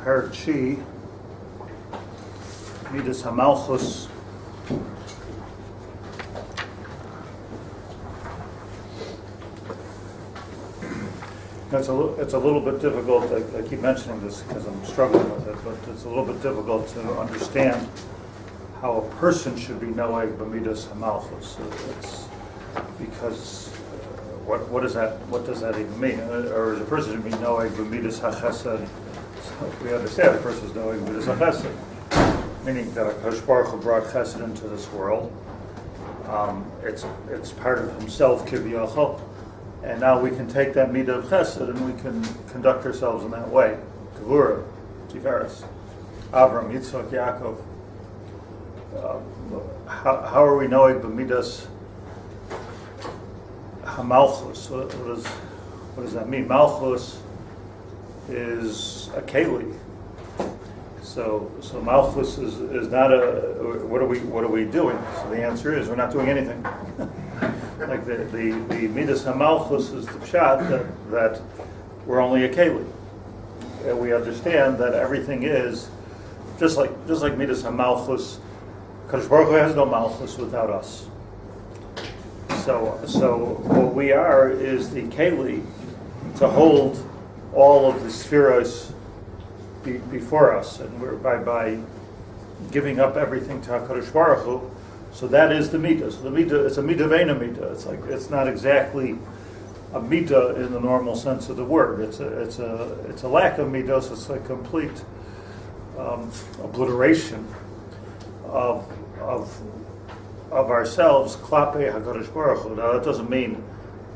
Perak Chi, Midas HaMalchus. It's a little bit difficult. I keep mentioning this because I'm struggling with it, but it's a little bit difficult to understand how a person should be noeg b'midas hamalchus. It's because what does that even mean? Or is a person should be noeg b'midas hachesed? So we understand a person is noeg b'midas hachesed, meaning that HaKadosh Baruch Hu brought chesed into this world. It's part of himself, kiviyachol. And now we can take that midah of chesed and we can conduct ourselves in that way. Gevurah, Tiferes, Avram, Yitzchak, Yaakov. How are we knowing b'midas hamalchus? What does that mean? Malchus is a keli. So Malchus is not a. What are we doing? So the answer is we're not doing anything. Like the Midas HaMalchus is the pshat that we're only a keli. And we understand that everything is just like Midas HaMalchus. Kadosh Baruch Hu has no Malchus without us. So what we are is the keli to hold all of the spheros before us, and we're by giving up everything to HaKadosh Baruch Hu. So that is the midah. So the midah, it's a midah veina midah. It's not exactly a midah in the normal sense of the word. It's a lack of midos. It's a complete obliteration of ourselves. Klape HaKadosh Baruch Hu. Now that doesn't mean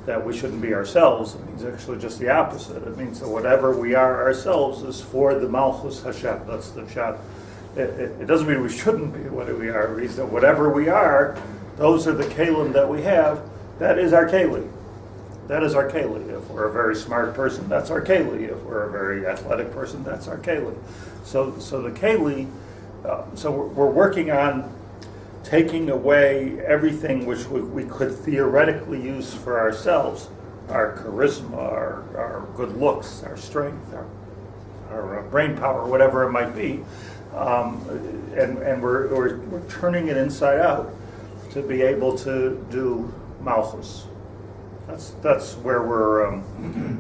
that we shouldn't be ourselves. It means actually just the opposite. It means that whatever we are ourselves is for the Malchus Hashem. That's the pshat. It doesn't mean we shouldn't be what we are. It means that whatever we are, those are the kelim that we have. That is our keli. That is our keli. If we're a very smart person, that's our keli. If we're a very athletic person, that's our keli. So the keli. So we're working on taking away everything which we could theoretically use for ourselves, our charisma, our good looks, our strength, our brain power, whatever it might be. And we're turning it inside out to be able to do Malchus. That's where we're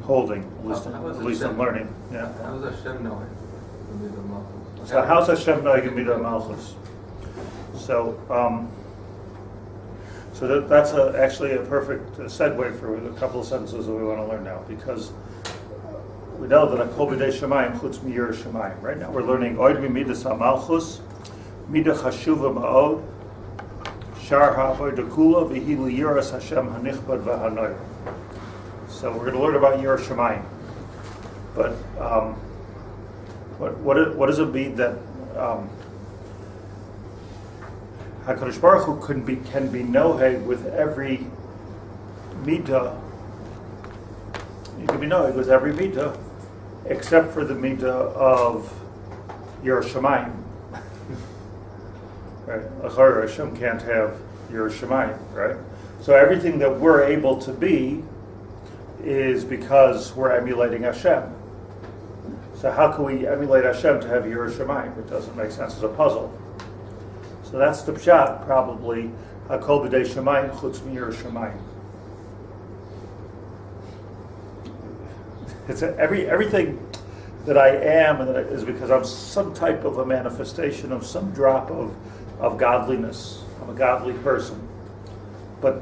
holding, at least I'm learning. Yeah. How does Hashem know it? So how's Hashem knowing Midah Malchus? So that's actually a perfect segue for a couple of sentences that we want to learn now, because we know that a kol b'dei shemayim chutz miyir shemayim. Right now we're learning oid midas hamalchus, midah chashuva ma'od, shar ha'avodah kula v'hi liyiras Hashem hanichbad v'hanoy. So we're going to learn about yir shemayim. But what does it mean that HaKadosh Baruch Hu can be noheg with every midah? He can be noheg with every midah, except for the midah of Yer Shemayim. Right? Achar Hashem can't have Yer Shemayim, right? So everything that we're able to be is because we're emulating Hashem. So how can we emulate Hashem to have Yer Shemayim? It doesn't make sense as a puzzle. So that's the pshat, probably. Hakol b'dei shemayim chutz miyir shemayim. It's everything that I am is because I'm some type of a manifestation of some drop of godliness. I'm a godly person. But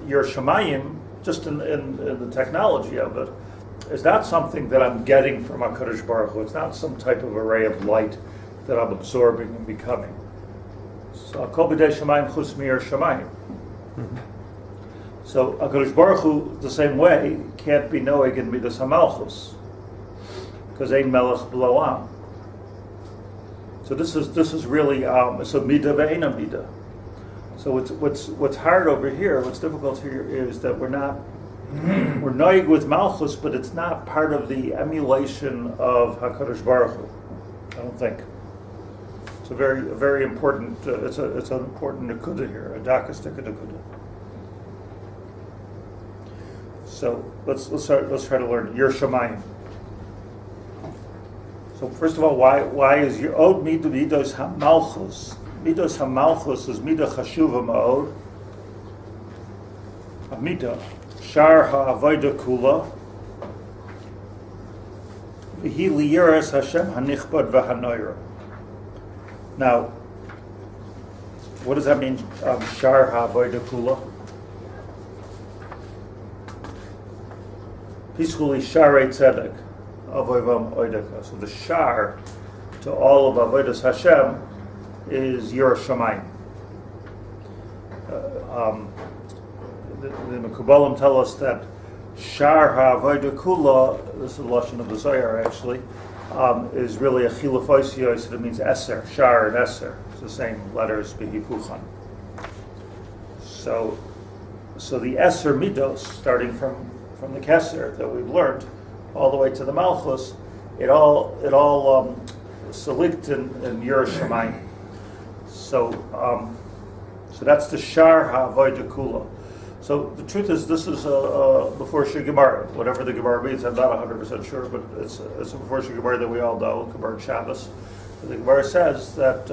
your shemayim, just in the technology of it, is not something that I'm getting from HaKadosh Baruch Hu. It's not some type of array of light that I'm absorbing and becoming. So kol b'dei shemayim chutz miyir shemayim. So HaKadosh Baruch Hu, the same way, can't be noeg in midas hamalchus, because ein melech b'lo am. So this is really so midah ve'ena midah. So what's hard over here, what's difficult here is that we're noeg with malchus, but it's not part of the emulation of HaKadosh Baruch Hu. I don't think. It's a very important. It's an important nekuda here, a dakistika nekuda. So let's try to learn Yer Shemayim. So first of all, why is your od midos hamalchus? Midos hamalchus is midah chashuva ma'od. Midah shar ha'avoda kula. V'hi liyiras Hashem hanichbad v'hanoira. Now, what does that mean? Shar ha'avoda kula. Peacefully sharei tzedek. So the shar to all of avodas Hashem is Yirah Shamayim. The Mekubalim tell us that shar ha'avoda kula, this is the lashon of the Zohar actually, is really a chilafoisios, so it means eser, shar and eser. It's the same letters, behipuchan. So the eser midos, starting from the keser that we've learned, all the way to the Malchus, it all selikt in Yirah Shamayim. So that's the shar ha'avoda kula. So the truth is, this is before Gemara, whatever the Gemara means. I'm not 100% sure, but it's a before Gemara that we all know, Gemara Shabbos. The Gemara says that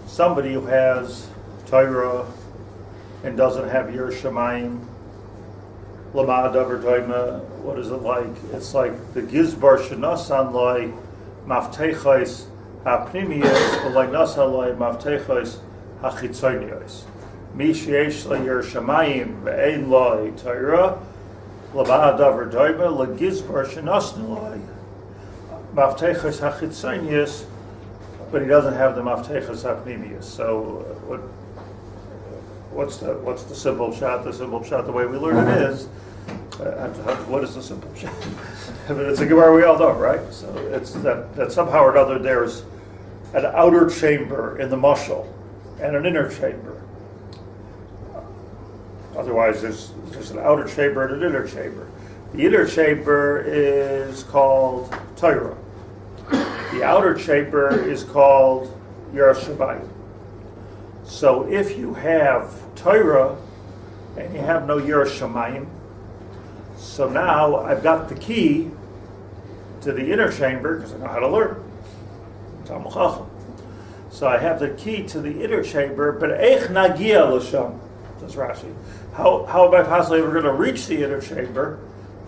somebody who has Torah and doesn't have Yirah Shamayim, what is it like? It's like the Gizbar shenasan loy maftechos hapnimiyos v'loy nasan loy maftechos hachitzonios. Mi sheyesh lo Yirah Shamayim ve'ein loy Torah l'ma'ad davar doima legizbar shenasan loy maftechos hachitzonios, but he doesn't have the maftechos hapnimiyos. So what's the simple shot? The simple shot, the way we learn it is. What is the simple shot? I mean, it's a Gemara we all know, right? So it's that somehow or another there's an outer chamber in the mashal and an inner chamber. Otherwise, there's an outer chamber and an inner chamber. The inner chamber is called Torah. The outer chamber is called Yirah Shamayim. So if you have Torah and you have no Yirah Shamayim, so now I've got the key to the inner chamber because I know how to learn. So I have the key to the inner chamber, but eich nagia l'sham, says Rashi. How am I possibly ever going to reach the inner chamber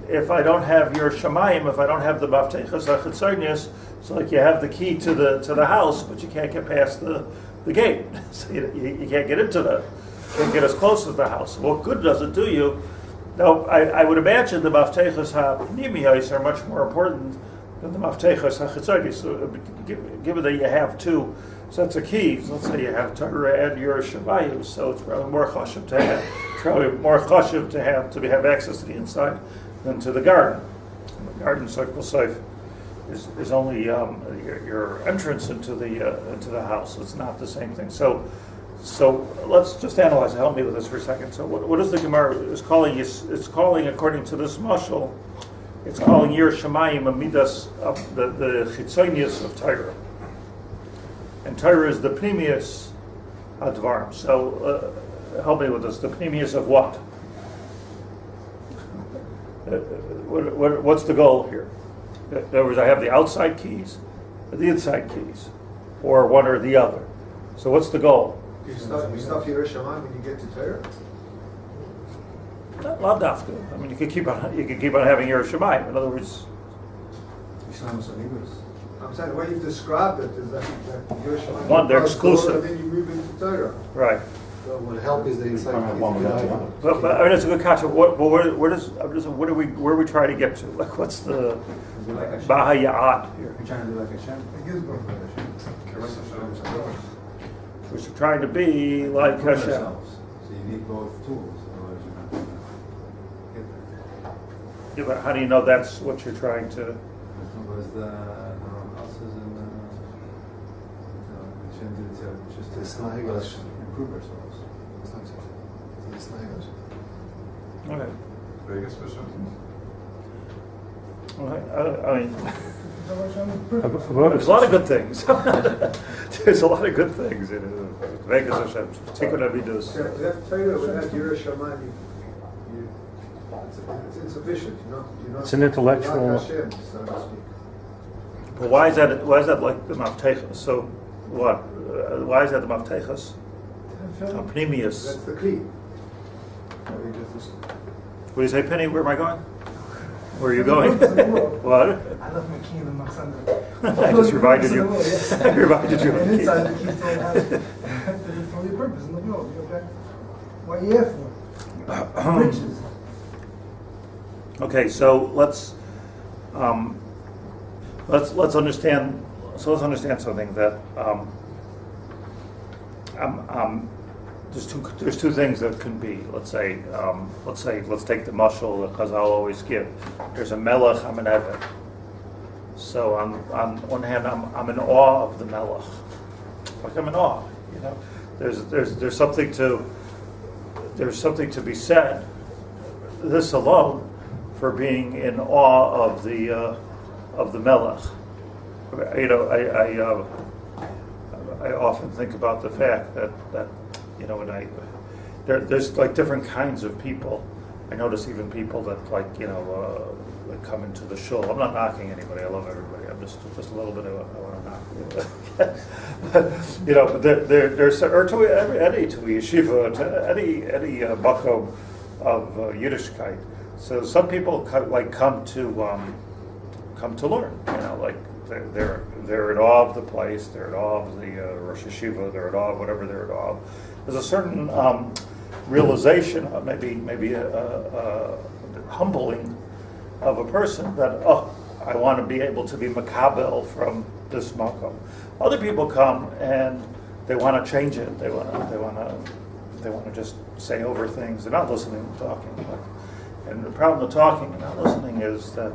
if I don't have Yirah Shamayim, if I don't have the maftechos hachitzonios? So like you have the key to the house, but you can't get past the gate. So you can't get into you can't get as close as the house. What good does it do you? Now, I would imagine the maftechos ha'pnimiyos are much more important than the maftechos hachitzonios. So, given that you have two sets of keys, let's say you have Torah and Yirah Shamayim, so it's probably more chashuv to have access to the inside than to the garden. And the garden, Seif is only your entrance into the house. It's not the same thing. So let's just analyze it. Help me with this for a second. So what is the Gemara is calling? It's calling, according to this mashal, it's calling Yirah Shamayim a midas of the chitzonius of Torah, and Torah is the pnimius advarim. So help me with this. The pnimius of what? What's the goal here? In other words, I have the outside keys, or the inside keys, or one or the other. So what's the goal? You stop Yirah Shamayim when you get to Torah? Lav dafka. I mean, you could keep on having Yirah Shamayim. In other words, I'm saying the way you've described it is that Yirah Shamayim. One, they're exclusive. And then you move into Torah. Right. So what help is the inside keys. But I mean, it's a good question. Where are we trying to get to? Like, what's the bahayat here? You're trying to do like a Shem. We're trying to be like Hashem. So you need both tools. Otherwise you're not going to get there. Yeah, but how do you know that's what you're trying to? Because the houses and just to improve ourselves. Okay. Vegas Bishop. Okay. I mean, there's a lot of good things. There's a lot of good things in Vegas Hashem. Take whatever he does. That Torah without Yirah Shamayim, it's insufficient. You're not It's an intellectual. like Hashem, so to speak. But why is that? Why is that like the maftechas? So what? Why is that the maftechas? Pneumius. That's the key. What do you say, Penny? Where am I going? Where are you going? What? I left my key in the Maksanda. I just reminded you. I reminded you. And inside the keys don't have for your purpose in the world. Okay? What are you here for? Riches. Okay, so let's understand. So let's understand something that there's two things that can be. Let's take the mashal that Chazal always give. There's a melech, I'm an eved. So on one hand, I'm in awe of the melech. Like I'm in awe. You know, there's something to be said. This alone for being in awe of the melech. You know, I often think about the fact that you know, when there's like different kinds of people. I notice even people that that come into the shul. I'm not knocking anybody. I love everybody. I'm just a little bit of I want to knock. But, you know, there's or to any to yeshiva, to any makom of Yiddishkeit. So some people come to learn. You know, like they're in awe of the place. They're in awe of the Rosh Yeshiva. They're in awe of whatever they're in awe of. There's a certain realization, maybe a humbling of a person that I want to be able to be makabel from this makom. Other people come and they want to change it. They want to just say over things. They're not listening to talking. And the problem with talking and not listening is that,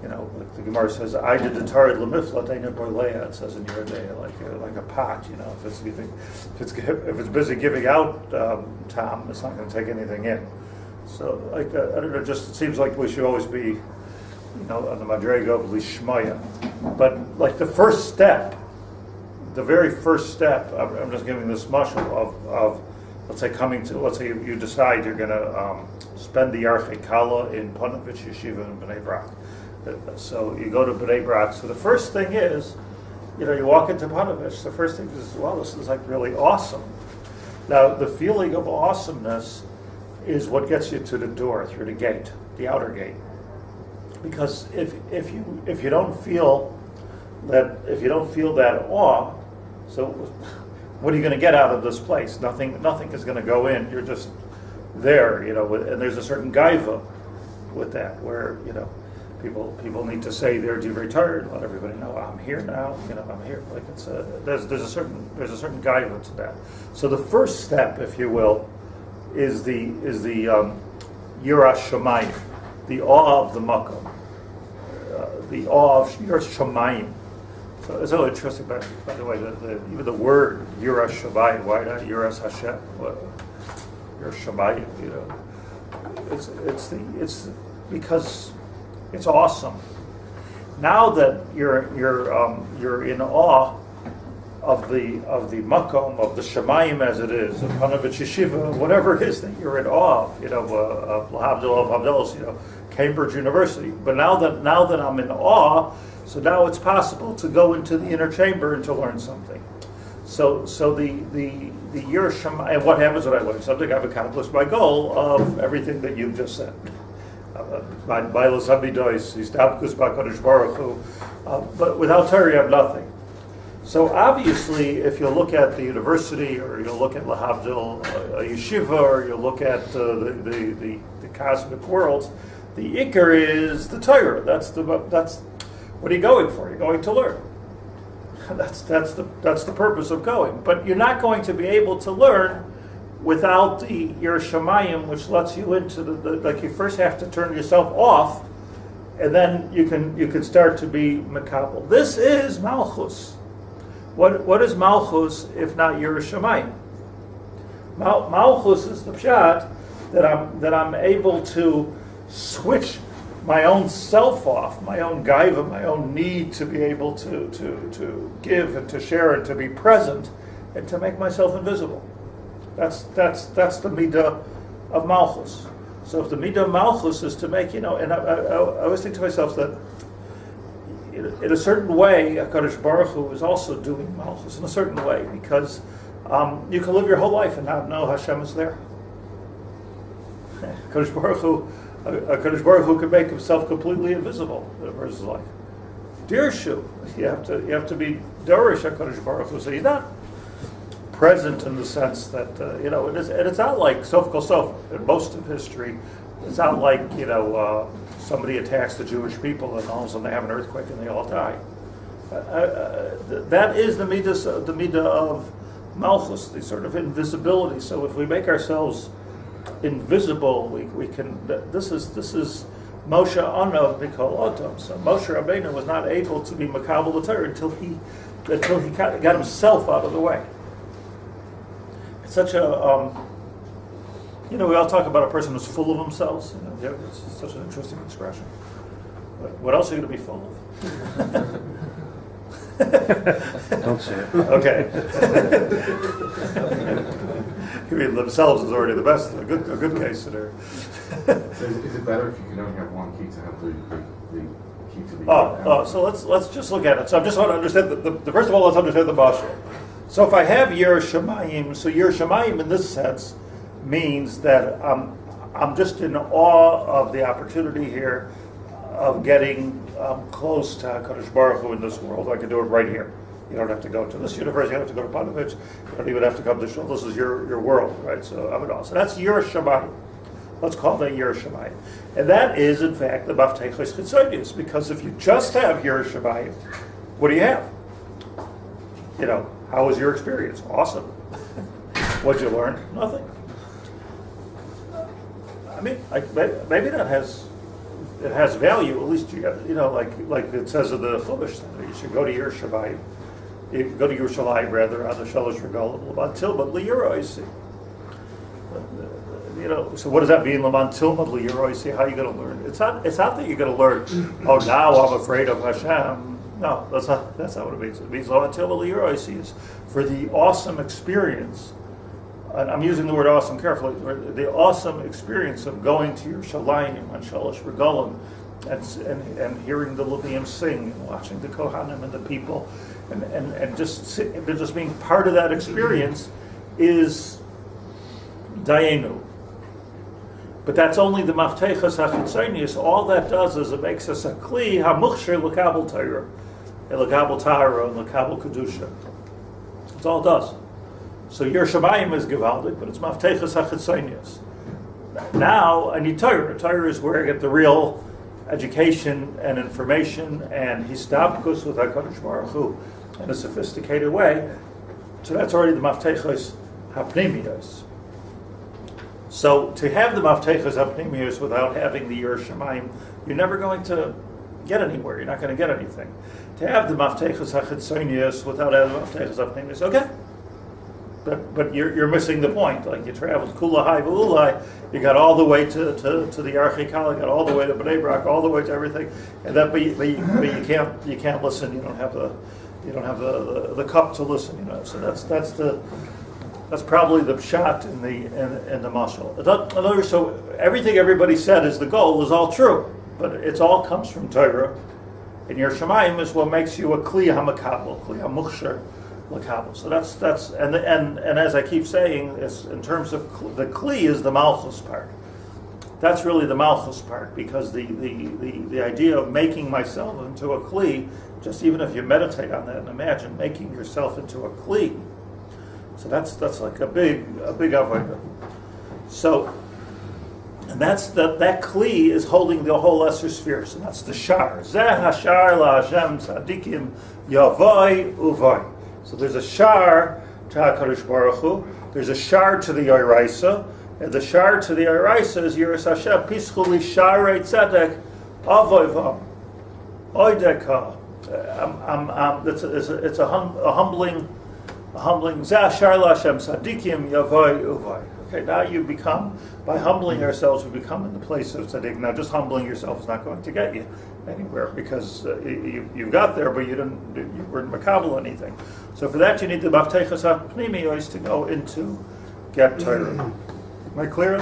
you know, like the Gemara says, "I did the Torah lemiflat ain't borleya." It says in your day, like a pot. You know, if it's busy giving out tam, it's not going to take anything in. So, I don't know. Just it seems like we should always be, you know, on the madrega of lishmaya. But like the first step, the very first step. I'm just giving this mashal of let's say you decide you're going to spend the Yarchei Kala in Panovich Yeshiva in Bnei Brak. So you go to Bnei Brak. So the first thing is, you know, you walk into Panovich. The first thing is, wow, this is like really awesome. Now the feeling of awesomeness is what gets you to the door, through the gate, the outer gate. Because if you don't feel that awe, so what are you going to get out of this place? Nothing is going to go in. You're just there, you know. And there's a certain gaiva with that, where, you know, people need to say they're very tired. Let everybody know I'm here now. You know, I'm here. Like there's a certain gaiva to that. So the first step, if you will, is the yiras shamayim, the awe of the makom, the awe of yiras shamayim. So it's so interesting. By the way, even the word yiras shamayim. Why not yiras Hashem? Yiras shamayim. You know, it's because it's awesome. Now that you're in awe of the makom, of the shamayim as it is, of Panovich Yeshiva, whatever it is that you're in awe of, you know, of Havdalos, you know, Cambridge University. But now that I'm in awe, so now it's possible to go into the inner chamber and to learn something. So the Yer Shamayim, and what happens when I learn something? I've accomplished my goal of everything that you've just said. But without Torah, you have nothing. So obviously, if you look at the university, or you look at Lahavdil, a yeshiva, or you look at the cosmic worlds, the ikar is the Torah. That's what are you going for? You're going to learn. That's the purpose of going. But you're not going to be able to learn without the Yiras Shamayim, which lets you into like you first have to turn yourself off, and then you can start to be makabel. This is Malchus. What is Malchus if not Yiras Shamayim? Malchus is the pshat that I'm able to switch my own self off, my own gaiva, my own need to be able to give and to share and to be present and to make myself invisible. That's the midah of Malchus. So if the midah of Malchus is to make, you know, and I always think to myself that, you in a certain way, HaKadosh Baruch Hu is also doing Malchus in a certain way, because you can live your whole life and not know Hashem is there. HaKadosh Baruch Hu can make himself completely invisible. The verse is like, Dirshu, you have to be Dorish HaKadosh Baruch Hu. So he's not present in the sense that it's not like Sof Kol Sof in most of history. It's not like somebody attacks the Jewish people and all of a sudden they have an earthquake and they all die. That is the midah of Malchus, the sort of invisibility. So if we make ourselves invisible, we can. This is Moshe Anav Mikol Otam. So Moshe Rabbeinu was not able to be Makabel the Torah until he got himself out of the way. It's such a we all talk about a person who's full of themselves. It's such an interesting expression. What else are you going to be full of? Don't say it. Okay. I mean, themselves is already the best. A good case scenario. So is it better if you can only have one key to have the key to the? So let's just look at it. So I just want to understand the first of all, let's understand the Mashal. So if I have Yer Shamayim, so Yer Shamayim in this sense means that I'm just in awe of the opportunity here of getting close to HaKadosh Baruch Hu in this world. I can do it right here. You don't have to go to this university. You don't have to go to Panovich. You don't even have to come to Shul. This is your world, right? So I'm in awe. So that's Yer Shamayim. Let's call that Yer Shamayim. And that is, in fact, the Maftechos Chitzonius, because if you just have Yer Shamayim, what do you have? How was your experience? Awesome. What'd you learn? Nothing. I mean, maybe that has value. At least like it says in the Chumash, you should go to Yerushalayim. You go to Yerushalayim rather on the Shalosh Regalim Laman Tilmad Li'Yeroisi. So what does that mean, Laman Tilmad Li'Yeroisi? How are you going to learn? It's not that you're going to learn. Oh, now I'm afraid of Hashem. No, that's not what it means. It means Laman Tilmad Li'Yeroisi is for the awesome experience. And I'm using the word awesome carefully, the awesome experience of going to Yerushalayim on Shalosh Regalim and hearing the Leviim sing and watching the Kohanim and the people and just being part of that experience is Dayenu. But that's only the Maftechas HaChitzonius. All that does is it makes us a Kli HaMuchsher L'Kabel Torah, L'Kabel Tahara, and L'Kabel Kedusha. That's all it does. So Yer Shamayim is Givaldik, but it's Maftechas HaChitzonius. Now I need Torah. Torah is where I get the real education and information and Histabkus with HaKadosh Baruch Hu in a sophisticated way. So that's already the Maftechas HaPnimiyos. So to have the Maftechas HaPnimiyos without having the Yer Shamayim, you're never going to get anywhere. You're not going to get anything. To have the Maftechas HaChitzonius without having the Maftechas HaPnimiyos, okay. But you're missing the point. Like you traveled Kulahai V'ulai, you got all the way to the Archikala, got all the way to Bnei Brak, all the way to everything, and that but you can't listen. You don't have the cup to listen. So that's probably the pshat in the mashal. In other words, so everything everybody said is the goal is all true, but it all comes from Torah. And Yer Shamayim is what makes you a Kli HaMakabel, Kli HaMuchsher. So that's and as I keep saying, is in terms of the Kli is the Malchus part. That's really the Malchus part, because the idea of making myself into a Kli, just even if you meditate on that and imagine making yourself into a Kli. So that's like a big avodah. So, and that Kli is holding the whole lesser spheres, and that's the Shar. Zeh Hashar La Hashem Tzadikim Yavoi Uvoi. So there's a shar to HaKadosh Baruch Hu, there's a shar to the Yoraisa, and the shar to the Yoraisa is Yiras Hashem, Pischuli Sharei Tzedek, Avoivam, Oideka. It's a humbling, Zeh Shar LaHashem Tzadikim Yavoi Uvoi. Okay, now you become, by humbling ourselves, we become in the place of tzaddik. Now, just humbling yourself is not going to get you anywhere, because you got there, but you weren't makabel anything. So for that, you need the Maftechas HaPnimiyos to go into get Torah. Am I clear?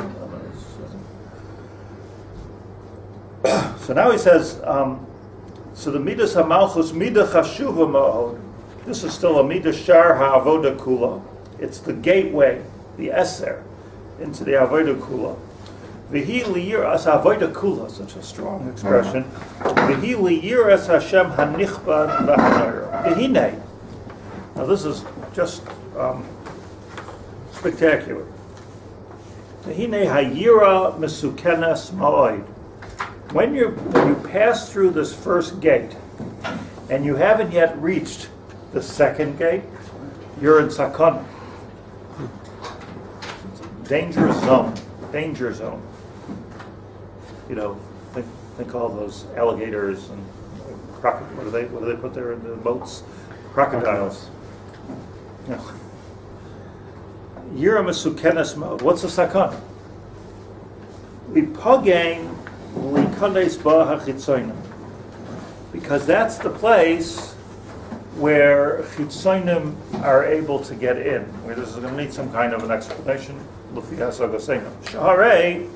So now he says, So the Midas HaMalchus, Midah Chashuva Ma'od, this is still a Midah Shar HaAvoda Kula. It's the gateway, the Eser, into the Avoda Kula. V'hi liyiras Avoda Kula, such a strong expression. V'hi liyiras Hashem hanichbad v'hanayra. V'hinei. Now this is just spectacular. V'hinei hayira mesukenes ma'od. When you pass through this first gate, and you haven't yet reached the second gate, you're in sakana. Danger zone. You know, think all those alligators and what do they put there in the boats? Crocodiles. You know. Yira mesukenes mode. What's a sakana? Lipagain likades ba hachitzonim. Because that's the place where chitzonim are able to get in. Where this is going to need some kind of an explanation. Lufi hasagoseinu. Shaharei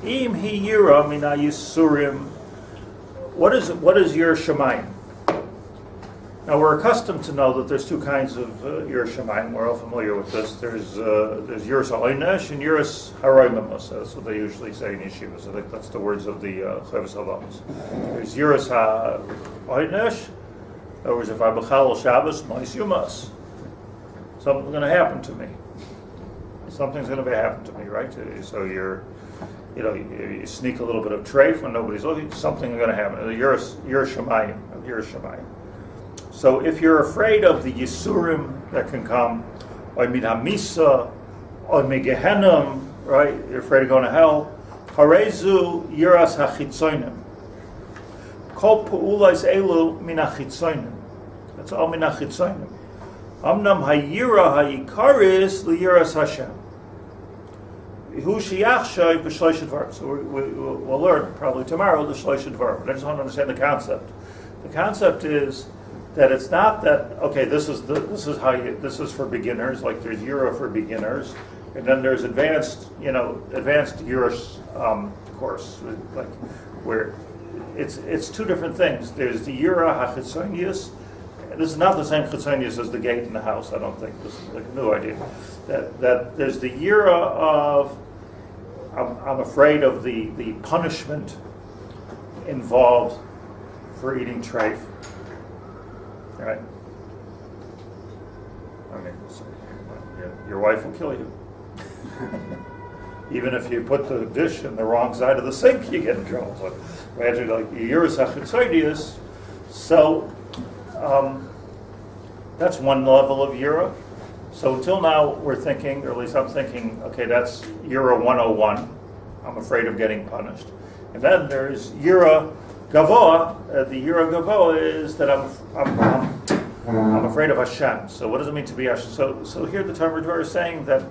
im hi yira mina yisurim. What is your shemayim? Now we're accustomed to know that there's two kinds of Yiras Shamayim. We're all familiar with this. There's Yiras HaOynesh and Yiras HaRoimamos. That's what they usually say in yeshivas. I think that's the words of the Chavis Halamas. There's Yiras HaOynesh. In other words, if I b'chal Shabbos, Mois Yumas. Something's going to happen to me. Something's going to happen to me, right? So you sneak a little bit of treif when nobody's looking. Something's going to happen. Yiras Shamayim. So if you're afraid of the Yisurim that can come, or min hamisa, or megehenim, right? You're afraid of going to hell. Harezu yiras hachitzonim. Kol pu'ulais elu min hachitzonim. That's all min hachitzonim. Amnam hayira hayikaris liyiras Hashem. Hu sheyachshay b'shloishet dvarim. So we'll learn probably tomorrow the shloishet dvarim. But I just want to understand the concept. The concept is that it's not that this is for beginners, like there's Yira for beginners, and then there's advanced Yiras course, like where it's two different things. There's the Yira HaChitzonius. This is not the same Chitzonius as the gate in the house. I don't think this is like a new idea. That there's the Yira of I'm afraid of the punishment involved for eating treif. Right? I mean, your wife will kill you. Even if you put the dish in the wrong side of the sink, you get in trouble. So imagine like Yiras HaChitzonius. So that's one level of Yira. So until now we're thinking, or at least I'm thinking, okay, that's Yira 101. I'm afraid of getting punished. And then there's Yira Gavoa, the Yira Gavoa is that I'm afraid of Hashem. So what does it mean to be Hashem? So here the Tomer Devorah is saying that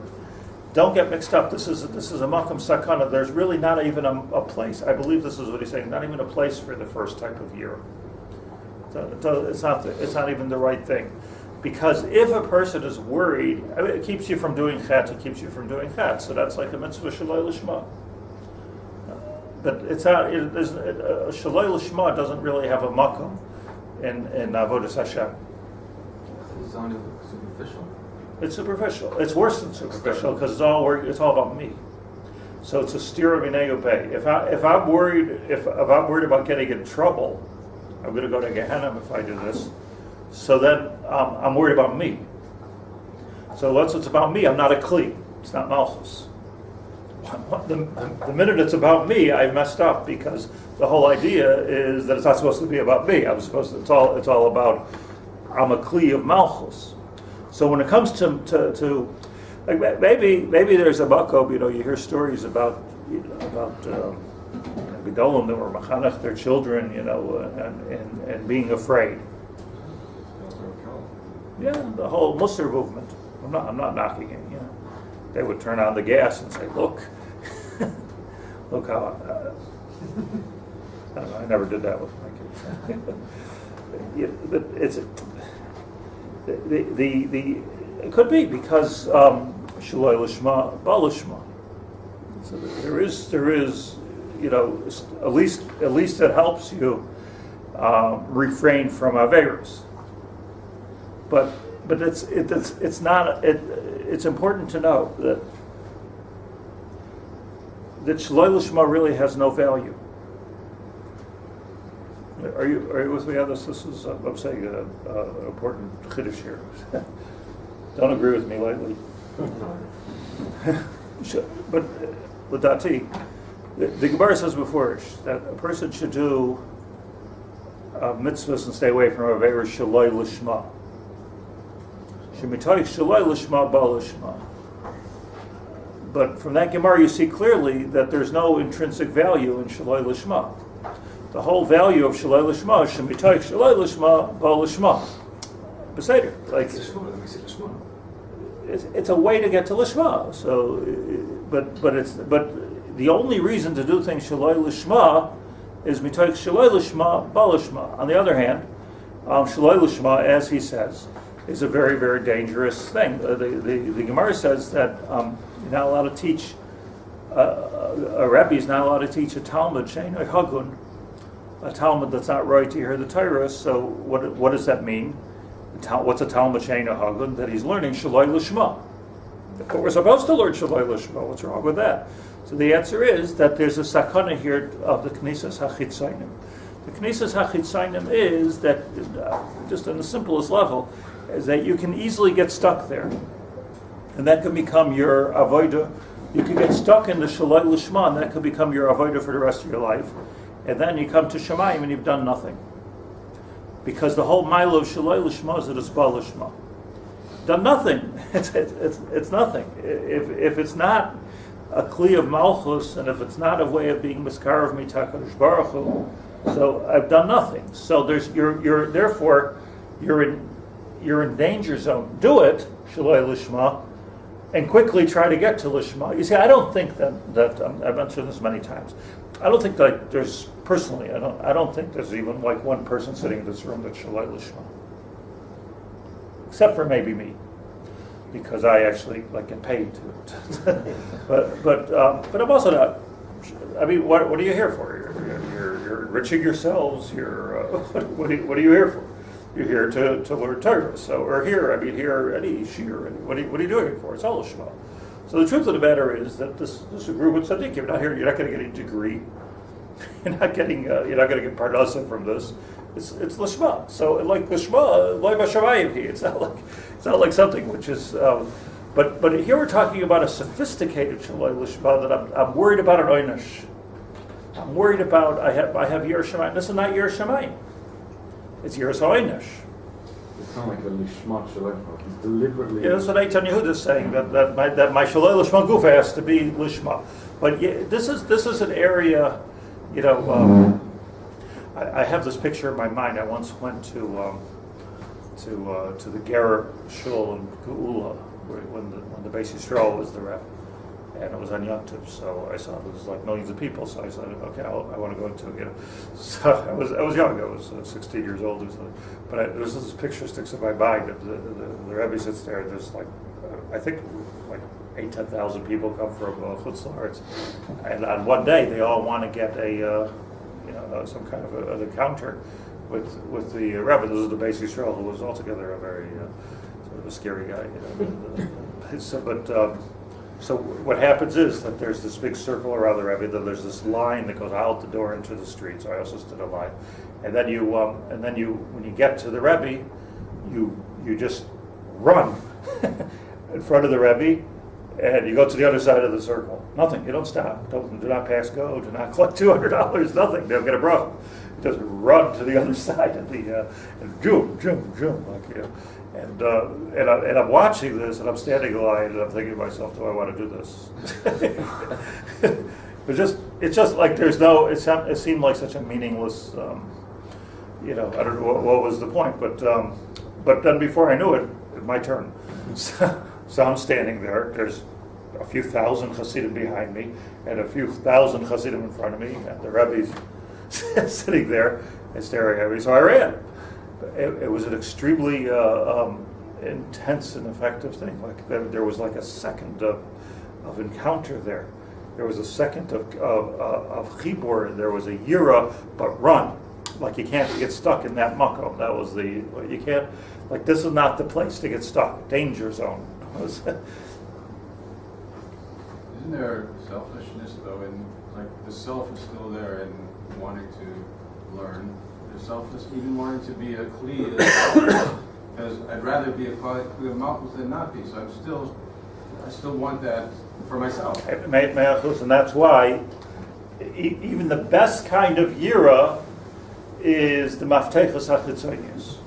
don't get mixed up. This is a Makam Sakana. There's really not even a place. I believe this is what he's saying. Not even a place for the first type of Yira. So it's not even the right thing. Because if a person is worried, it keeps you from doing chet. It keeps you from doing chet. So that's like a mitzvah shaloi lishma. But it's not. Shaloi Lishma doesn't really have a makom in Avodas Hashem. It's only superficial. It's superficial. It's worse than superficial because it's all about me. So it's a stira minei ubei. If I'm worried about getting in trouble, I'm going to go to Gehenna if I do this. So then I'm worried about me. So once it's about me, I'm not a kli. It's not Malchus. The minute it's about me, I've messed up because the whole idea is that it's not supposed to be about me. It's all about I'm a kli of Malchus. So when it comes to like maybe there's a makom, you hear stories about Gedolim that were machanech their children, and being afraid. Yeah, the whole Musar movement. I'm not knocking it. They would turn on the gas and say, "Look, look how." I don't know. I never did that with my kids. But it's the it could be because shaloi lishma balishma. So there is at least it helps you refrain from averos. But it's not. It's important to know that Shaloi Lishma really has no value. Are you with me on this? This is, I'm saying, an important chiddush here. Don't agree with me lately. But Ladati, the Gemara says before that a person should do mitzvahs and stay away from averos Shaloi Lishma. Shemitayich Shaloi Lishma Ba Lishma. But from that Gemara you see clearly that there's no intrinsic value in Shaloi Lishma. The whole value of Shaloi Lishma is Shemitayich Shaloi Lishma Ba Lishma. Beseder. Like it's a way to get to Lishma. So, but the only reason to do things Shaloi Lishma is Mitayich Shaloi Lishma Ba Lishma. On the other hand, Shaloi Lishma, as he says, is a very, very dangerous thing. The Gemara says that you're not allowed to teach, a Rebbe is not allowed to teach a Talmud, Shein Hagun, a Talmud that's not right to hear the Torah. So what does that mean? What's a Talmud Shein Hagun? That he's learning Shaloi Lishma. But we're supposed to learn Shaloi Lishma. What's wrong with that? So the answer is that there's a sakana here of the Knesses HaChitzainim. The Knesses HaChitzainim is that, just on the simplest level, is that you can easily get stuck there. And that can become your avodah. You can get stuck in the Shaloi Lishma, and that could become your avodah for the rest of your life. And then you come to Shemayim and you've done nothing. Because the whole mile of Shaloi Lishma is that it's Ba Lishma. Done nothing. It's nothing. If it's not a kli of Malchus, and if it's not a way of being miskarav mitakadosh baruch Hu, so I've done nothing. So therefore you're in danger zone. Do it, Shaloi Lishma, and quickly try to get to Lishma. You see, I don't think that I've mentioned this many times. I don't think that there's personally. I don't think there's even like one person sitting in this room that's Shaloi Lishma, except for maybe me, because I actually get paid to it. but I'm also not. I mean, what are you here for? You're enriching yourselves. What are you here for? You're here to learn Torah. So, or here, any shir. What are you doing it for? It's all Lishma. So the truth of the matter is that this is a group of tzadikim. You're not here. You're not going to get a degree. You're not going to get pardes from this. It's Lishma. So like Lishma, loy b'shamayim. It's not like something which is. But here we're talking about a sophisticated Shaloi Lishma that I'm worried about an oynish. I'm worried about. I have Yer Shamayim. This is not Yer Shamayim. It's Yer Oynish. It's not like a Lishma Shaloi. He's deliberately. Yeah, that's what Eitan Yehuda is saying. That my Shaloi Lishma Gufa has to be Lishma. But this is an area. I have this picture in my mind. I once went to the Ger Shul in Geula when the Bais Torah was the rep, and it was on Yom Tov. So I saw there was like millions of people. So I said, okay, I want to go into it. So I was young. I was 16 years old or something. But there's this picture sticks in my mind. The Rebbe sits there. And there's I think 8,000-10,000 people come from Chutz La'aretz, and on one day they all want to get some kind of an encounter with the Rebbe. This is the Bais Yisrael, who was altogether a very sort of a scary guy. So what happens is that there's this big circle around the Rebbe. Then there's this line that goes out the door into the street. So I also stood in line, and then you when you get to the Rebbe, you just run in front of the Rebbe. And you go to the other side of the circle. Nothing. You don't stop. Do not pass go. Do not collect $200. Nothing. They'll get a bracha. You just run to the other side of the and jump, and I'm watching this, and I'm standing in line, and I'm thinking to myself, do I want to do this? It's just like there's no. It seemed like such a meaningless. I don't know what was the point, but then before I knew it, my turn. So I'm standing there. There's a few thousand Hasidim behind me, and a few thousand Hasidim in front of me, and the Rebbe's sitting there and staring at me. So I ran. It was an extremely intense and effective thing. Like there was like a second of encounter there. There was a second of chibur. There was a yira, but run. like you can't get stuck in that makom. That was you can't, like this is not the place to get stuck. Danger zone. Isn't there selfishness though, in like the self is still there in wanting to learn? There's selfless even wanting to be a kli, because I'd rather be a kli of Malchus than not be. So I still want that for myself. Malchus, and that's why even the best kind of yira is the maftechas hachitzonius.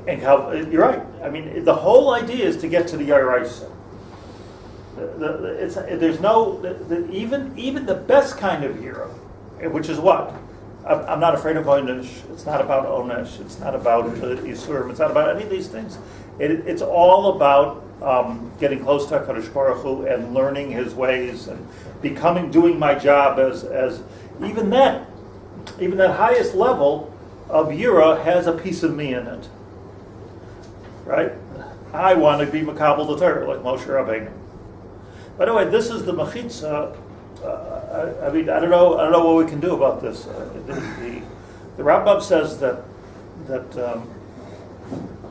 And how, you're right. I mean, the whole idea is to get to the yaraisa. There's no even the best kind of yira, which is what I'm not afraid of onesh. It's not about onesh. It's not about yisurim. It's not about any of these things. It's all about getting close to HaKadosh Baruch Hu and learning His ways and doing my job as even that highest level of yira has a piece of me in it. Right? I want to be makabel the Torah like Moshe Rabbeinu. By the way, this is the mechitza. I mean, I don't know what we can do about this. The Rambam says that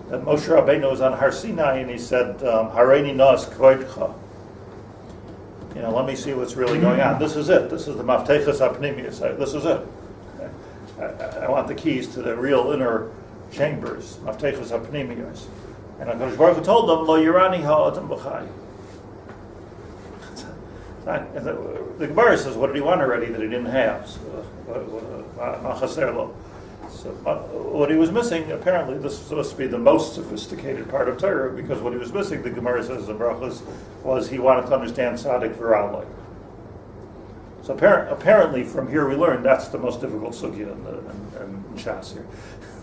Moshe Rabbeinu was on Har Sinai and he said, "Hareini nas kvoidcha." Let me see what's really going on. This is it. This is the maftechas apnimius. This is it. I want the keys to the real inner chambers, maftechas apnimius. And HaKadosh Baruch Hu told them, "Lo yirani ha'adam b'chai." The Gemara says, what did he want already that he didn't have? So what he was missing, apparently, this was supposed to be the most sophisticated part of Torah, because what he was missing, the Gemara says in Brachos, was he wanted to understand Tzaddik V'Raloi. So apparently, from here we learn that's the most difficult sugya in Shas here.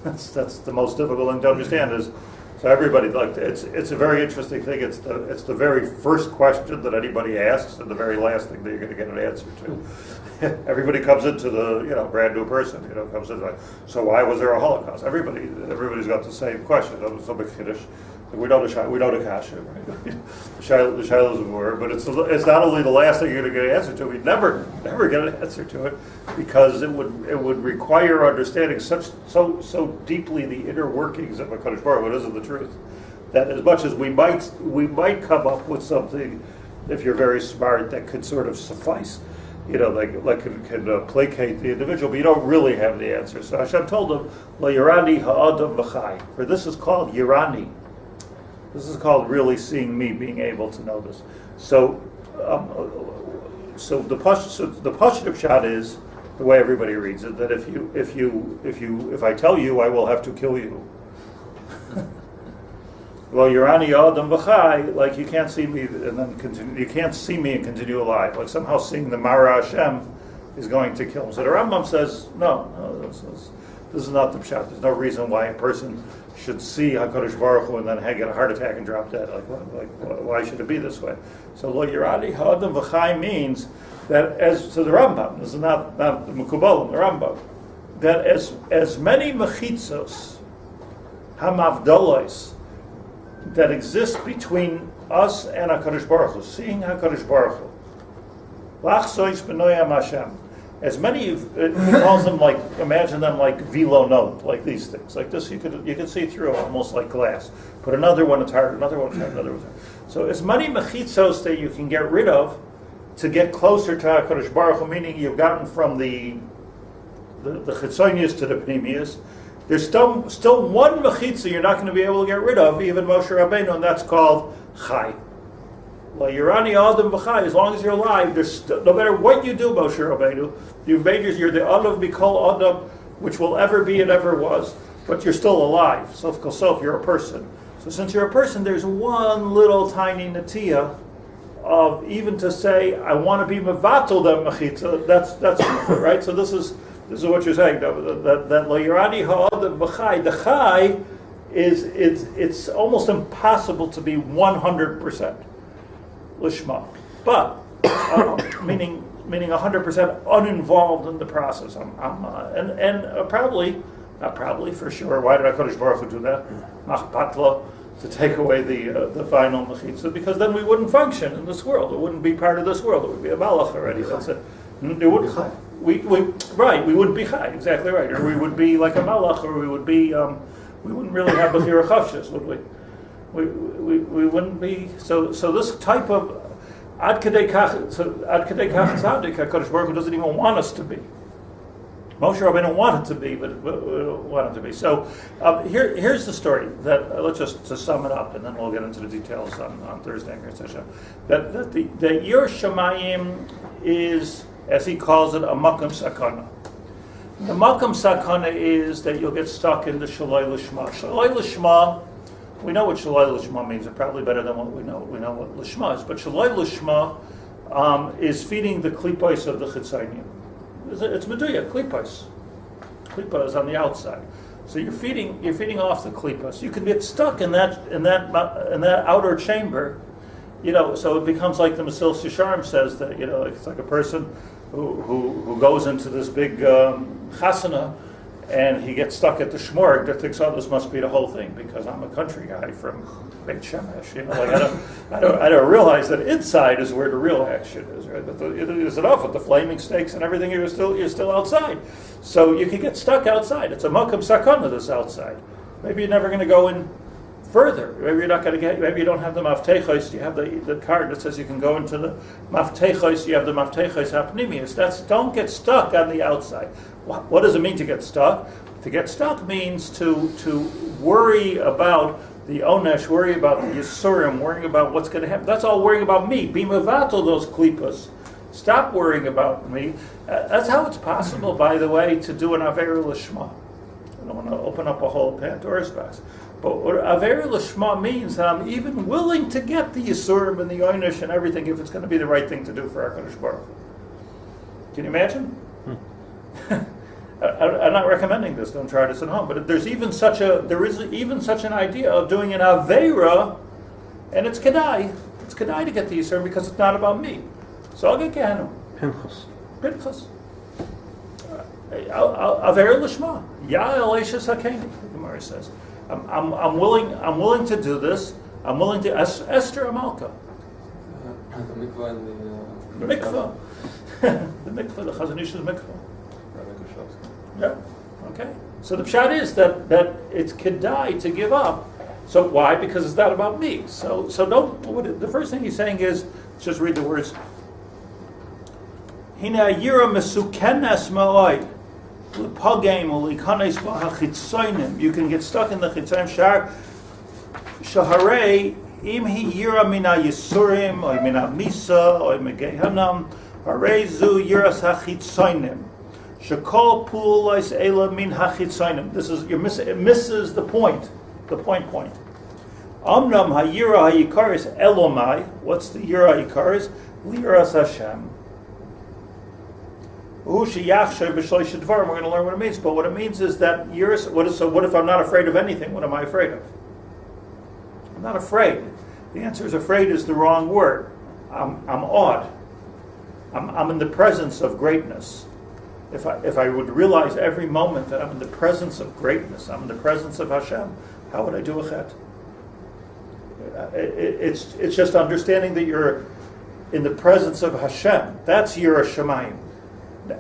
That's the most difficult thing to understand is. So everybody, it's a very interesting thing. It's the very first question that anybody asks, and the very last thing that you're going to get an answer to. Everybody comes into the brand new person. Comes in like, so why was there a Holocaust? Everybody's got the same question. That was so big Kiddush. We know the kasha, right? the shilohs of war, but it's not only the last thing you're going to get an answer to. We never get an answer to it because it would require understanding so deeply the inner workings of HaKadosh Baruch Hu. What isn't the truth? That as much as we might come up with something, if you're very smart, that could sort of suffice, can placate the individual, but you don't really have the answer. So Hashem told him, "La yirani ha'adam b'chai," for this is called yirani. This is called really seeing me, being able to know this. So the Pashut shot is the way everybody reads it. That if I tell you, I will have to kill you. Well, Yerani Adam V'chai, like you can't see me and then continue. You can't see me and continue alive. Like somehow seeing the Mara Hashem is going to kill him. So the Rambam says no, this is not the pshat. There's no reason why a person should see HaKadosh Baruch Hu and then get a heart attack and drop dead. Why should it be this way? So Lo Yirani Ha'adam V'chai means that the Rambam, this is not the Mekubalim, the Rambam, that as many mechitzos, hamavdolos, that exist between us and HaKadosh Baruch Hu, seeing HaKadosh Baruch Hu, lachsois b'noyam Hashem, as many, he calls them imagine them like vilonot, like these things. Like this, you can see through almost like glass. Put another one, it's hard, another one, it's hard, another one. So as many mechitzos that you can get rid of to get closer to HaKadosh Baruch Hu, meaning you've gotten from the chitzonius to the pnimius, there's still one mechitza you're not going to be able to get rid of, even Moshe Rabbeinu, and that's called chai. Yerani Adam v'chai. As long as you're alive, no matter what you do, Moshe Rabbeinu, you're the Adam Mikol Adam, which will ever be and ever was, but you're still alive. Sof kol sof, you're a person. So since you're a person, there's one little tiny natiya of even to say, I want to be mevatel them mechitza. That's right. So this is what you're saying. That lo Yerani ha'adam v'chai. The chai it's almost impossible to be 100%. Lishma, but meaning 100% uninvolved in the process. Probably for sure. Why did HaKadosh Baruch Hu do that? Machpatla, to take away the final mechitza, because then we wouldn't function in this world. It wouldn't be part of this world. It would be a malach already. That's it. It wouldn't. we wouldn't be chai, exactly right, or we would be like a malach, or we would be, we wouldn't really have bechira chavshis, would we? We wouldn't be. So this type of ad kedei kach tzadik, HaKadosh Baruch Hu doesn't even want us to be. Moshe Rabbeinu wanted to be, but wanted to be. So here's the story. That let's just to sum it up, and then we'll get into the details on Thursday. That Yer Shamayim is, as he calls it, a makam sakana. The makam sakana is that you'll get stuck in the shaloi lishma. Shaloi lishma, we know what shaloi lishma means. It's probably better than what we know. We know what lishma is. But shaloi lishma is feeding the klipos of the chitzayim. It's meduya, klipos. Klipa is on the outside. So you're feeding off the klipos. You can get stuck in that outer chamber. So it becomes like the Mesil Sisharim says that, it's like a person who goes into this big chasana and he gets stuck at the shmorg that thinks, this must be the whole thing because I'm a country guy from Bet Shemesh. I don't realize that inside is where the real action is, right? But it is enough with the flaming stakes and everything. You're still outside, so you can get stuck outside. It's a makam sakana that's outside. Maybe you're never going to go in further. Maybe you're not going to get. Maybe you don't have the maftechos. You have the card that says you can go into the maftechos. You have the maftechos hapnimius. Don't get stuck on the outside. What does it mean to get stuck? To get stuck means to worry about the onesh, worry about the yisurim, worrying about what's going to happen. That's all worrying about me. Be mevatel those klipas. Stop worrying about me. That's how it's possible, by the way, to do an Aver Lishma. I don't want to open up a whole Pandora's box. But what Aver Lishma means that I'm even willing to get the yisurim and the onesh and everything if it's going to be the right thing to do for HaKadosh Baruch Hu. Can you imagine? I'm not recommending this. Don't try this at home. But there is even such an idea of doing an aveira, and it's kedai. It's kedai to get the yisurim because it's not about me. So I'll get Gehenna. Pinchas. Aveira lishma. Ya elashas hakeni. The Gemara says, I'm willing to do this. I'm willing to Esther Amalka. The mikvah and the mikvah. The mikvah. The Chazon Ish's mikvah. Yeah. Okay. So the pshat is that it's kedai to give up. So why? Because it's not about me. So don't. The first thing he's saying is, let's just read the words. Hina yira mesukenes ma'oi l'pagem u'likanes b'hachitzonim. You can get stuck in the chitzonim shar shaharei im hi yira mina yisurim or mina misa or megehanam harei zu yiras hachitzonim. Shakol pu'ulais ela min hachitzonim. This is it misses the point. The point. Amnam hayira hayikaris elomai. What's the yira hayikaris? Liras Hashem. We're going to learn what it means. But what it means is that what if I'm not afraid of anything? What am I afraid of? I'm not afraid. The answer is afraid is the wrong word. I'm awed. I'm in the presence of greatness. If I would realize every moment that I'm in the presence of greatness, I'm in the presence of Hashem, how would I do a chet? It's just understanding that you're in the presence of Hashem. That's Yirah Shamayim.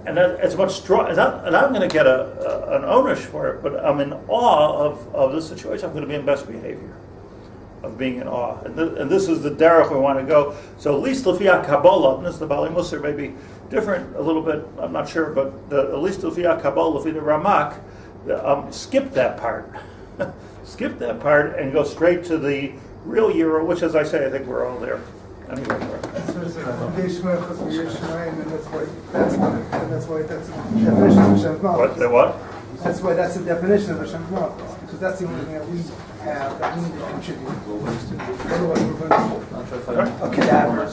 And it's much stronger. And I'm going to get an onish for it, but I'm in awe of this situation. I'm going to be in best behavior of being in awe. And this is the derech we want to go. So at least Lefiyah Kabbalah, and this the Bali Musar may be different a little bit, I'm not sure, but at least Lefiyah Kabbalah, Lefiyah Ramak, skip that part. Skip that part and go straight to the real Yirah, which, as I say, I think we're all there. Anyway, that's why that's the definition of Hashem's Malchus. What? That's why that's the definition of Hashem's Malchus, because that's the only thing that we have that we need to contribute. Otherwise, we're going to a cadaver.